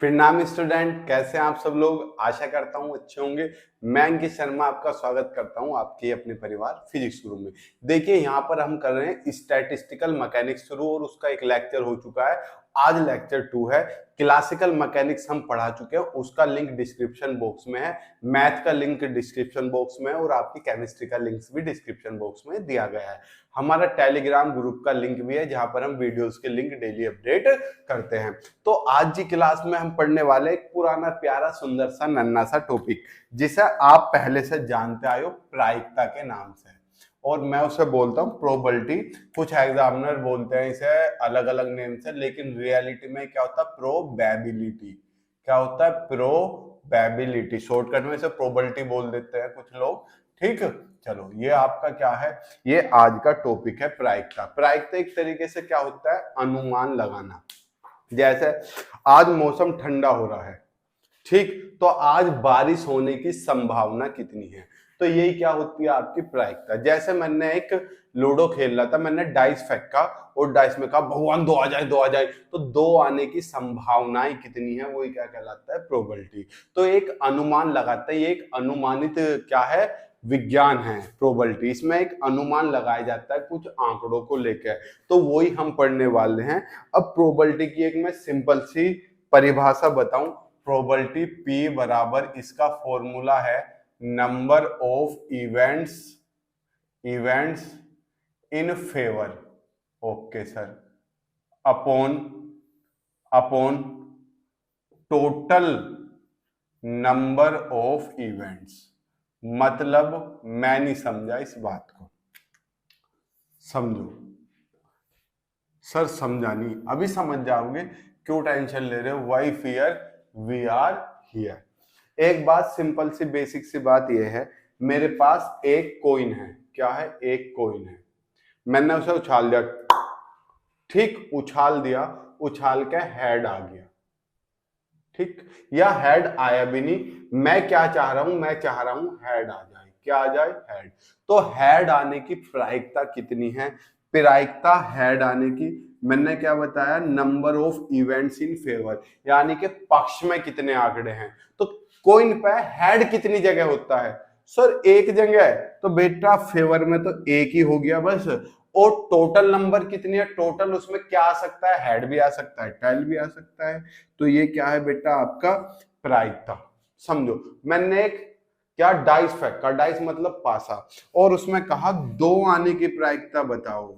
प्रणाम स्टूडेंट, कैसे हैं आप सब लोग। आशा करता हूं अच्छे होंगे। मैं अंकित शर्मा आपका स्वागत करता हूं आपके अपने परिवार फिजिक्स गुरु में। देखिए यहां पर हम कर रहे हैं स्टैटिस्टिकल मैकेनिक्स शुरू और उसका एक लेक्चर हो चुका है। आज लेक्चर 2 है। क्लासिकल मैकेनिक्स हम पढ़ा चुके हैं, उसका लिंक डिस्क्रिप्शन बॉक्स में है। मैथ का लिंक डिस्क्रिप्शन बॉक्स में है और आपकी केमिस्ट्री का लिंक भी डिस्क्रिप्शन बॉक्स में दिया गया है। हमारा टेलीग्राम ग्रुप का लिंक भी है जहां पर हम वीडियोस के लिंक डेली अपडेट करते हैं। तो आज की क्लास में हम पढ़ने वाले एक पुराना प्यारा सुंदर सा नन्ना सा टॉपिक जिसे आप पहले से जानते आए हो प्रायिकता के नाम से, और मैं उसे बोलता हूँ प्रोबेबिलिटी। कुछ एग्जामिनर बोलते हैं इसे अलग अलग नेम से, लेकिन रियलिटी में क्या होता है, प्रोबेबिलिटी। क्या होता है, प्रोबेबिलिटी। शॉर्टकट में इसे प्रोबेबिलिटी बोल देते हैं कुछ लोग। ठीक, चलो ये आपका क्या है, ये आज का टॉपिक है प्रायिकता। प्रायिकता एक तरीके से क्या होता है, अनुमान लगाना। जैसे आज मौसम ठंडा हो रहा है, ठीक, तो आज बारिश होने की संभावना कितनी है, तो यही क्या होती है आपकी प्रायिकता। जैसे मैंने एक लूडो खेल रहा था, मैंने डाइस फेंका और डाइस में कहा भगवान दो आ जाए दो आ जाए, तो दो आने की संभावनाएं कितनी है, वही क्या कहलाता है, प्रोबेबिलिटी। तो एक अनुमान लगाता है, ये एक अनुमानित क्या है, विज्ञान है प्रोबेबिलिटी। इसमें एक अनुमान लगाया जाता है कुछ आंकड़ों को लेकर, तो वही हम पढ़ने वाले हैं। अब प्रोबेबिलिटी की एक मैं सिंपल सी परिभाषा बताऊं। प्रोबेबिलिटी P बराबर, इसका फॉर्मूला है number of events in favour, okay sir, upon total number of events. मतलब मैं नहीं समझा इस बात को, समझो सर, समझा नहीं, अभी समझ जाओगे। क्यों टेंशन ले रहे हो, why fear, we are here. एक बात सिंपल सी बेसिक सी बात यह है, मेरे पास एक कॉइन है। क्या है, एक कॉइन है। मैंने उसे उछाल दिया, ठीक, उछाल दिया, उछाल के हेड आ गया, ठीक, या हेड आया भी नहीं। मैं क्या चाह रहा हूं, मैं चाह रहा हूं हेड आ जाए। क्या आ जाए, हेड। तो हेड आने की प्रायिकता कितनी है, प्रायिकता हेड आने की मैंने क्या बताया, number of events in favour, यानी कि पक्ष में कितने आंकड़े हैं। तो कॉइन पे हेड कितनी जगह होता है, सर एक जगह, तो बेटा फेवर में तो एक ही हो गया बस। और टोटल नंबर कितनी है, टोटल उसमें क्या आ सकता है, हेड भी आ सकता है, टेल भी आ सकता है। तो ये क्या है बेटा आपका प्रायिकता। समझो, मैंने एक क्या डाइस फेंका, डाइस मतलब पासा, और उसमें कहा दो आने की प्रायिकता बताओ,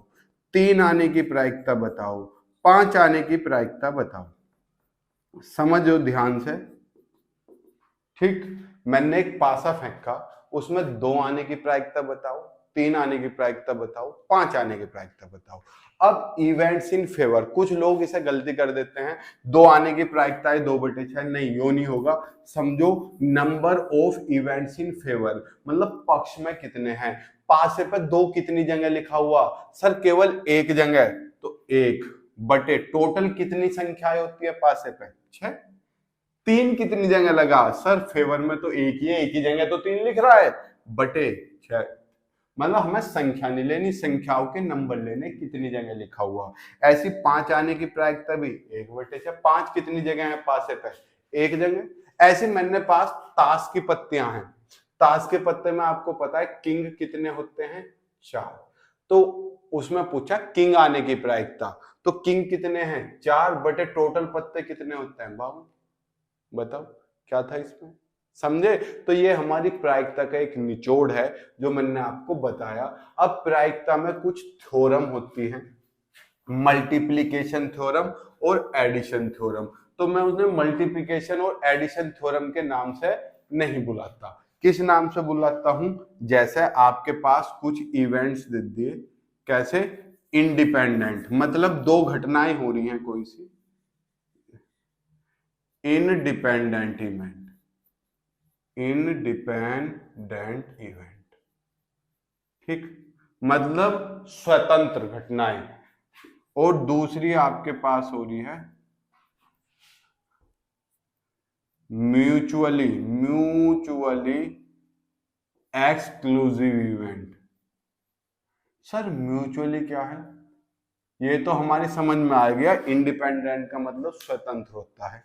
तीन आने की प्रायिकता बताओ, पांच आने की प्रायिकता बताओ। समझो ध्यान से, ठीक, मैंने एक पासा फेंका, उसमें दो आने की प्रायिकता बताओ, तीन आने की प्रायिकता बताओ, पांच आने की प्रायिकता बताओ। अब इवेंट्स इन फेवर, कुछ लोग इसे गलती कर देते हैं, दो आने की प्रायिकता है 2/6, नहीं यो नहीं होगा। समझो number of events in favour, मतलब पक्ष में कितने हैं। पासे पे दो कितनी जगह लिखा हुआ, सर केवल एक जगह, तो एक बटे टोटल कितनी संख्याएं होती है पासे पे, 6। तीन कितनी जगह लगा, सर फेवर में तो एक ही है, एक ही जगह तो तीन लिख रहा है, बटे 6। मतलब हमें संख्या नहीं लेनी, संख्याओं के नंबर लेने, कितनी जगह लिखा हुआ। ऐसी पांच आने की प्रायिकता भी 1/6। पांच कितनी जगह है पासे पे, एक जगह। ऐसे मैंने पास ताश की पत्तियां हैं, ताश के पत्ते में आपको पता है किंग कितने होते हैं, 4। तो उसमें पूछा किंग आने की प्रायिकता, तो किंग कितने हैं, 4 बटे टोटल पत्ते कितने होते हैं, 52। बताओ क्या था इसमें, समझे। तो ये हमारी प्रायिकता का एक निचोड़ है जो मैंने आपको बताया। अब प्रायिकता में कुछ थ्योरम होती हैं, मल्टीप्लिकेशन थ्योरम और एडिशन थ्योरम। तो मैं उन्हें मल्टीप्लिकेशन और एडिशन थ्योरम के नाम से नहीं बुलाता, किस नाम से बुलाता हूं, जैसे आपके पास कुछ इवेंट्स दे दिए, कैसे, इंडिपेंडेंट, मतलब दो घटनाएं हो रही हैं कोई सी, इंडिपेंडेंट इवेंट, ठीक, मतलब स्वतंत्र घटनाएं। और दूसरी आपके पास हो रही है mutually exclusive event. Sir mutually क्या है, ये तो हमारी समझ में आ गया, इंडिपेंडेंट का मतलब स्वतंत्र होता है,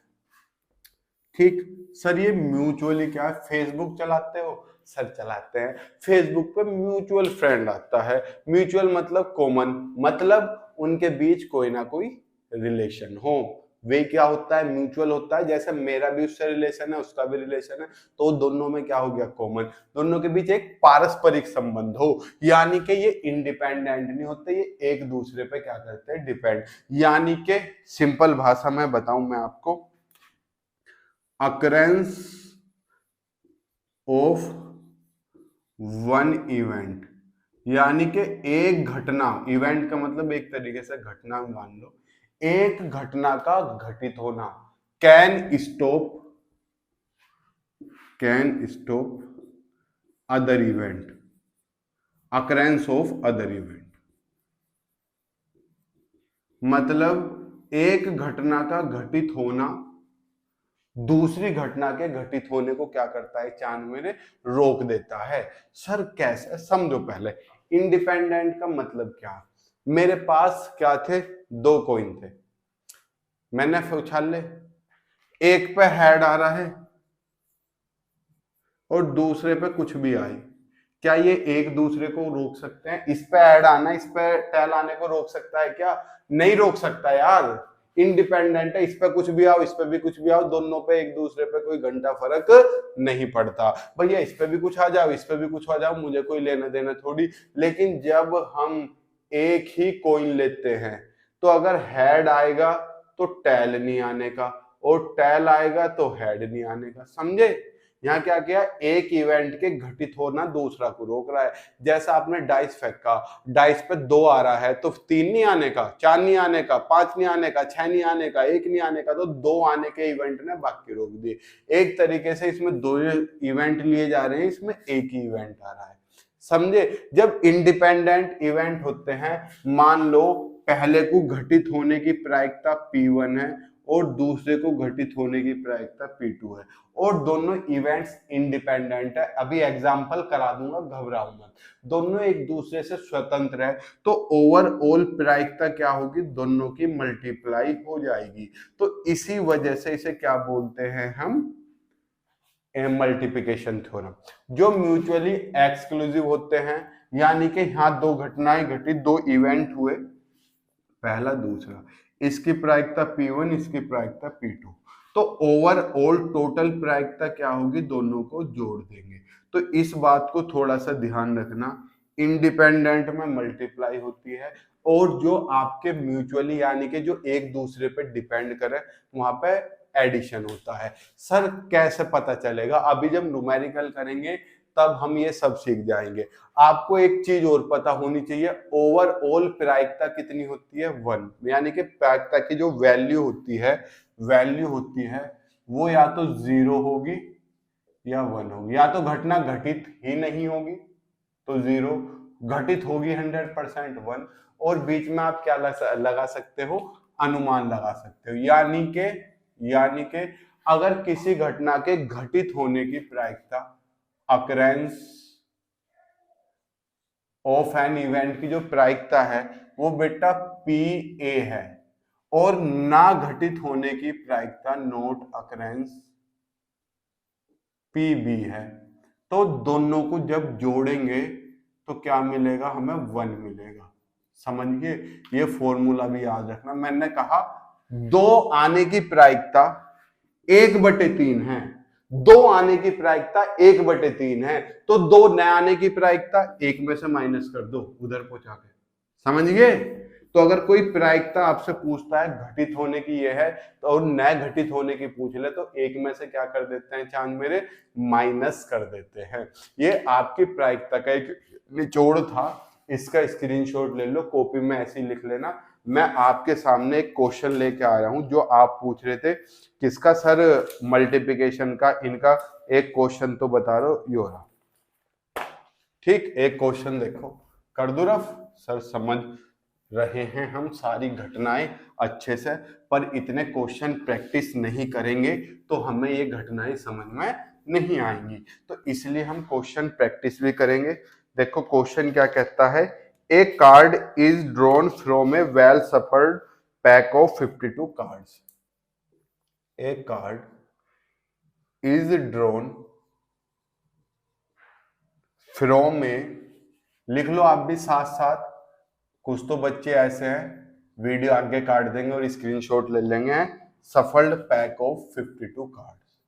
ठीक। सर ये म्यूचुअली क्या है, फेसबुक चलाते हो? सर चलाते हैं। फेसबुक पे म्यूचुअल फ्रेंड आता है, म्यूचुअल मतलब कॉमन, मतलब उनके बीच कोई ना कोई रिलेशन हो, वे क्या होता है, म्यूचुअल होता है। जैसे मेरा भी उससे रिलेशन है, उसका भी रिलेशन है, तो दोनों में क्या हो गया, कॉमन। दोनों के बीच एक पारस्परिक संबंध हो, यानी कि ये इंडिपेंडेंट नहीं होते, ये एक दूसरे पे क्या करते हैं, डिपेंड। यानी कि सिंपल भाषा में बताऊं मैं आपको, अकरेंस ऑफ वन इवेंट, यानी कि एक घटना, इवेंट का मतलब एक तरीके से घटना मान लो, एक घटना का घटित होना, can stop other event, occurrence of other event, मतलब एक घटना का घटित होना दूसरी घटना के घटित होने को क्या करता है, चांद मेरे, रोक देता है। सर कैसे, समझो पहले। इंडिपेंडेंट का मतलब क्या, मेरे पास क्या थे, दो कॉइन थे, मैंने उछाल ले, एक पे हेड आ रहा है और दूसरे पे कुछ भी आई, क्या ये एक दूसरे को रोक सकते हैं? इस पे ऐड आना इस पे टेल आने को रोक सकता है क्या? नहीं रोक सकता यार, इंडिपेंडेंट है, इस पे कुछ भी आओ इस पे भी कुछ भी आओ, दोनों पे एक दूसरे पे कोई घंटा फर्क नहीं पड़ता। भैया इस पे भी कुछ आ जाओ इस पे भी कुछ आ जाओ, मुझे कोई लेना देना थोड़ी। लेकिन जब हम एक ही कॉइन लेते हैं तो अगर हेड आएगा तो टेल नहीं आने का, और टेल आएगा तो हेड नहीं आने का, समझे? यहाँ क्या किया, एक इवेंट के घटित होना दूसरा को रोक रहा है। जैसा आपने डाइस फेंका, डाइस पे दो आ रहा है तो तीन नहीं आने का, चार नहीं आने का, पांच नहीं आने का, छह नहीं आने का, एक नहीं आने का, तो दो आने के इवेंट ने बाकी रोक दिए। एक तरीके से इसमें दो इवेंट लिए जा रहे हैं, इसमें एक ही इवेंट आ रहा है, समझे? जब इंडिपेंडेंट इवेंट होते हैं, मान लो पहले को घटित होने की प्रायिकता P1 है और दूसरे को घटित होने की प्रायिकता P2 है, और दोनों इवेंट्स इंडिपेंडेंट है। अभी एग्जांपल करा दूंगा, घबराओ मत, दोनों एक दूसरे से स्वतंत्र है, तो ओवरऑल प्रायिकता क्या होगी, दोनों की मल्टीप्लाई हो जाएगी। तो इसी वजह से इसे क्या बोलते हैं हम, मल्टीप्लिकेशन थ्योरम। जो म्यूचुअली एक्सक्लूसिव होते हैं, यानी कि यहाँ दो घटनाएं घटी, दो इवेंट हुए, पहला दूसरा, इसकी प्रायिकता P1 इसकी प्रायिकता P2, तो ओवरऑल टोटल प्रायिकता क्या होगी, दोनों को जोड़ देंगे। तो इस बात को थोड़ा सा ध्यान रखना, इंडिपेंडेंट में मल्टीप्लाई होती है, और जो आपके म्यूचुअली यानी कि जो एक दूसरे पे डिपेंड करे, वहां पे एडिशन होता है। सर कैसे पता चलेगा, अभी जब न्यूमेरिकल करेंगे तब हम ये सब सीख जाएंगे। आपको एक चीज और पता होनी चाहिए, ओवरऑल प्रायिकता कितनी होती है, 1, यानी कि प्रायिकता की जो वैल्यू होती है वो या तो 0 होगी या 1 होगी, या तो घटना घटित ही नहीं होगी तो 0, घटित होगी 100% 1, और बीच में आप क्या लगा सकते हो, अनुमान लगा सकते हो। यानी के अगर किसी घटना के घटित होने की प्रायिकता, अकरेंस ऑफ एन इवेंट की जो प्रायिकता है वो बेटा PA है, और ना घटित होने की प्रायिकता, नोट अकरेंस, PB है, तो दोनों को जब जोड़ेंगे तो क्या मिलेगा, हमें 1 मिलेगा। समझिए, ये फॉर्मूला भी याद रखना। मैंने कहा दो आने की प्रायिकता 1/3 है, दो आने की प्रायिकता 1/3 है, तो दो न आने की प्रायिकता एक में से माइनस कर दो उधर पहुंचा के, समझ गए? तो अगर कोई प्रायिकता आपसे पूछता है घटित होने की ये है, तो और न घटित होने की पूछ ले, तो एक में से क्या कर देते हैं चांद मेरे, माइनस कर देते हैं। ये आपकी प्रायिकता का एक निचोड़ था, इसका स्क्रीनशॉट ले लो, कॉपी में ऐसे ही लिख लेना। मैं आपके सामने एक क्वेश्चन लेके आ रहा हूं जो आप पूछ रहे थे, किसका सर, मल्टीप्लिकेशन का, इनका एक क्वेश्चन तो बता रहा यो रहा। ठीक, एक क्वेश्चन देखो, कर दो रफ। सर समझ रहे हैं हम सारी घटनाएं अच्छे से, पर इतने क्वेश्चन प्रैक्टिस नहीं करेंगे तो हमें ये घटनाएं समझ में नहीं आएंगी, तो इसलिए हम क्वेश्चन प्रैक्टिस भी करेंगे। देखो क्वेश्चन क्या कहता है, a card is drawn from a well shuffled pack of 52 cards. A card is drawn from में लिख लो आप भी साथ साथ। कुछ तो बच्चे ऐसे हैं वीडियो आगे काट देंगे और स्क्रीनशॉट ले लेंगे। Shuffled pack of 52 cards,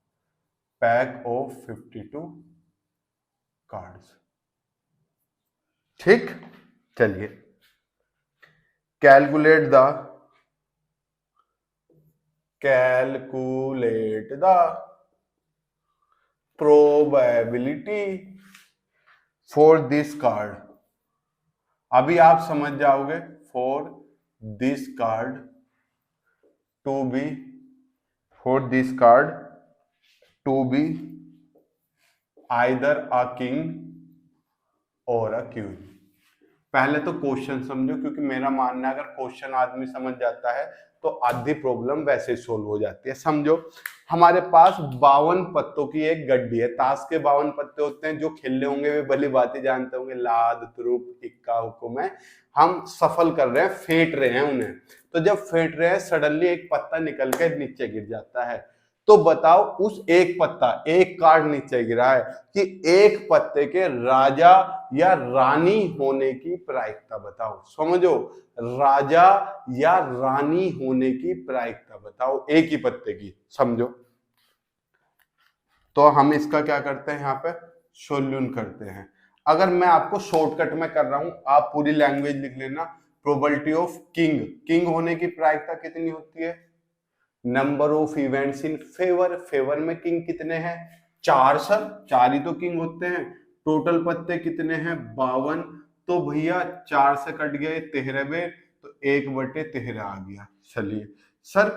pack of 52 cards. ठीक, चलिए calculate the probability for this card. अभी आप समझ जाओगे। For this card to be, for this card to be either a king or a queen. पहले तो क्वेश्चन समझो, क्योंकि मेरा मानना है अगर क्वेश्चन आदमी समझ जाता है तो आधी प्रॉब्लम वैसे ही सोल्व हो जाती है। समझो हमारे पास 52 पत्तों की एक गड्डी है। ताश के 52 पत्ते होते हैं, जो खेले होंगे वे भली बात ही जानते होंगे। लाद, तुरुप, इक्का, हुकुम है। हम सफल कर रहे हैं, फेंट रहे हैं उन्हें। तो जब फेंट रहे हैं सडनली एक पत्ता निकल के नीचे गिर जाता है। तो बताओ उस एक पत्ता, एक कार्ड नीचे गिरा है, कि एक पत्ते के राजा या रानी होने की प्रायिकता बताओ। समझो, राजा या रानी होने की प्रायिकता बताओ एक ही पत्ते की। समझो, तो हम इसका क्या करते हैं, यहाँ पे सोल्यूशन करते हैं। अगर मैं आपको शॉर्टकट में कर रहा हूं, आप पूरी लैंग्वेज लिख लेना। प्रोबेबिलिटी ऑफ किंग, किंग होने की प्रायिकता कितनी होती है? Number of events in favour, favour में किंग कितने हैं? 4 सर, 4 ही तो किंग होते हैं। टोटल पत्ते कितने हैं? 52। तो भैया 4 से कट गए 13, तो 1/13 आ गया। चलिए सर,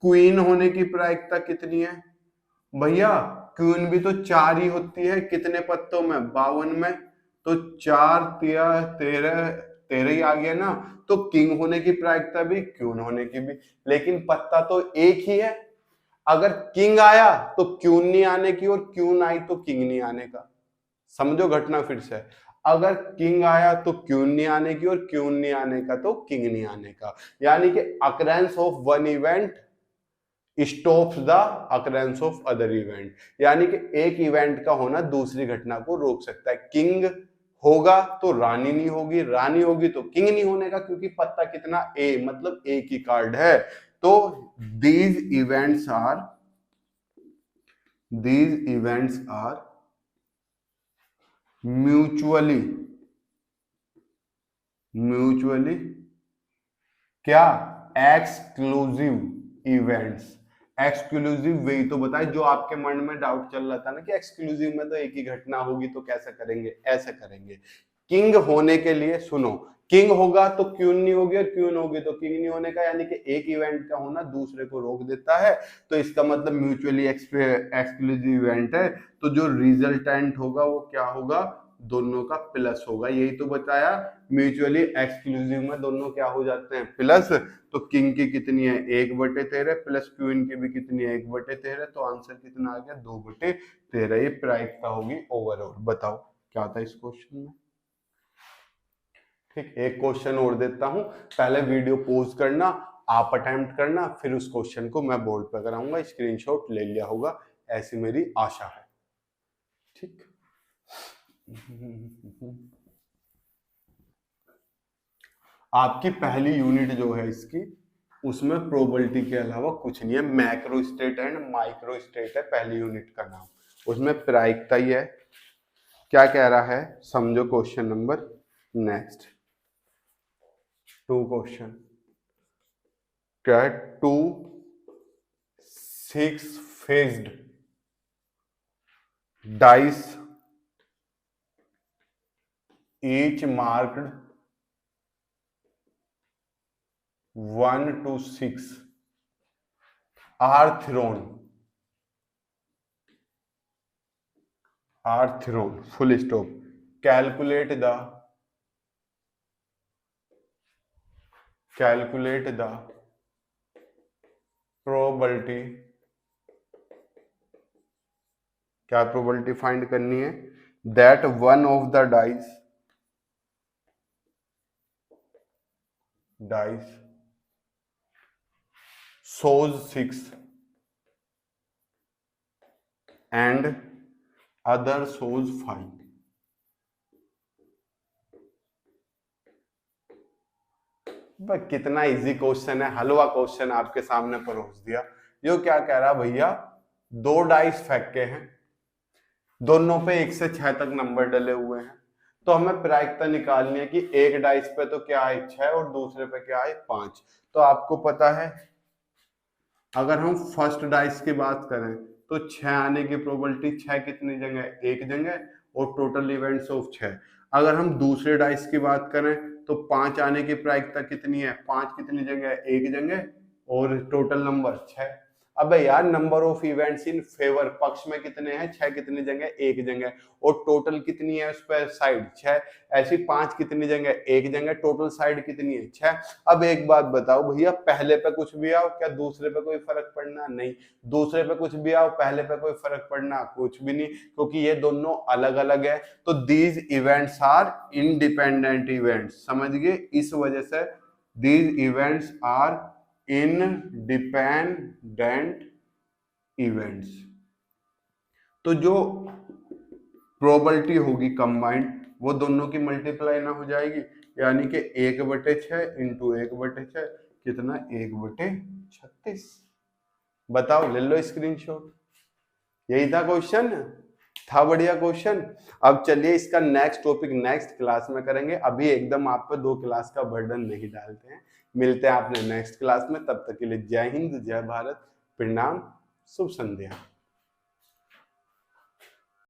क्वीन होने की प्रायिकता कितनी है? भैया क्वीन भी तो 4 ही होती है। कितने पत्तों में? 52 में। तो 4 13 13 13 ही आ गया ना। तो किंग होने की प्रायिकता भी, क्वीन होने की भी। लेकिन पत्ता तो एक ही है। अगर किंग आया तो क्वीन नहीं आने की, और क्वीन आई तो किंग नहीं आने का। समझो घटना फिर से। अगर किंग आया तो क्वीन नहीं आने की, और क्वीन नहीं आने का तो किंग नहीं आने का। यानी कि occurrence of one event stops the occurrence of other event. यानी कि एक इवेंट का होना दूसरी घटना को रोक सकता है। किंग होगा तो रानी नहीं होगी, रानी होगी तो किंग नहीं होने का, क्योंकि पत्ता कितना? ए, मतलब एक ही कार्ड है। तो दीज इवेंट्स आर म्यूचुअली क्या? Exclusive events. एक्सक्लूसिव वही तो बताए जो आपके मन में डाउट चल रहा था ना, कि एक्सक्लूसिव में तो एक ही घटना होगी, तो कैसे करेंगे? ऐसे करेंगे। किंग होने के लिए सुनो, किंग होगा तो क्वीन नहीं होगी, और क्वीन होगी तो किंग नहीं होने का। यानी कि एक इवेंट का होना दूसरे को रोक देता है। तो इसका मतलब म्यूचुअली एक्सक्लूसिव इवेंट है। तो जो रिजल्टेंट होगा वो क्या होगा? दोनों का प्लस होगा। यही तो बताया, म्यूचुअली एक्सक्लूसिव में दोनों क्या हो जाते हैं? प्लस। तो किंग की कितनी है? 1/13 प्लस क्वीन की भी कितनी है? 1/13। तो आंसर कितना आ गया? 2/13। ये प्रायिकता होगी ओवरऑल। बताओ क्या था इस क्वेश्चन में। ठीक, एक क्वेश्चन और देता हूं। पहले वीडियो पॉज करना, आप अटेम्प्ट करना, फिर उस क्वेश्चन को मैं बोर्ड पर कराऊंगा। स्क्रीनशॉट ले लिया होगा, ऐसी मेरी आशा है। ठीक, आपकी पहली यूनिट जो है इसकी, उसमें प्रोबेबिलिटी के अलावा कुछ नहीं है। Macro state and micro state है पहली यूनिट का नाम। उसमें प्रायिकता ही है। क्या कह रहा है समझो क्वेश्चन नंबर नेक्स्ट। 2 क्वेश्चन क्या है? 2 6 faced dice each marked 1 to 6 are thrown full stop. Calculate the probability, क्या प्रोबेबिलिटी फाइंड करनी है? that one of the dice shows 6 and other shows 5। कितना इजी क्वेश्चन है, हलवा क्वेश्चन आपके सामने परोस दिया। यो क्या कह रहा भैया, 2 डाइस फेंके हैं, दोनों पे 1 से 6 तक नंबर डले हुए हैं, तो हमें प्रायिकता निकालनी है कि एक डाइस पे तो क्या है 6 और दूसरे पे क्या है 5। तो आपको पता है अगर हम फर्स्ट डाइस की बात करें तो 6 आने की प्रोबेबिलिटी 6 कितनी जगह, एक जगह, और टोटल इवेंट्स ऑफ 6। अगर हम दूसरे डाइस की बात करें तो 5 आने की प्रायिकता कितनी है, 5 कितनी जगह, एक जगह, और टोटल नंबर 6। अबे यार number of events in favour, पक्ष में कितने हैं 6 कितनी जगह, एक जगह, और टोटल कितनी है उस पर साइड 6। ऐसी 5 कितनी जगह, एक जगह, टोटल साइड कितनी है 6। अब एक बात बताओ भैया, पहले पे कुछ भी आओ क्या दूसरे पे कोई फर्क पड़ना, नहीं। दूसरे पे कुछ भी आओ पहले पे कोई फर्क पड़ना, कुछ भी नहीं, क्योंकि ये दोनों अलग अलग है। तो these events are independent events, समझ गए, इस वजह से these events are independent events. तो जो प्रोबेबिलिटी होगी कंबाइंड वो दोनों की मल्टीप्लाई ना हो जाएगी, यानी कि 1/6 इंटू 1/6 कितना, 1/36। बताओ, ले लो स्क्रीनशॉट। यही था क्वेश्चन, था बढ़िया क्वेश्चन। अब चलिए इसका नेक्स्ट टॉपिक नेक्स्ट क्लास में करेंगे, अभी एकदम आप पे 2 क्लास का बर्डन नहीं डालते हैं। मिलते हैं आपने नेक्स्ट क्लास में, तब तक के लिए जय हिंद, जय भारत, प्रणाम, शुभ संध्या।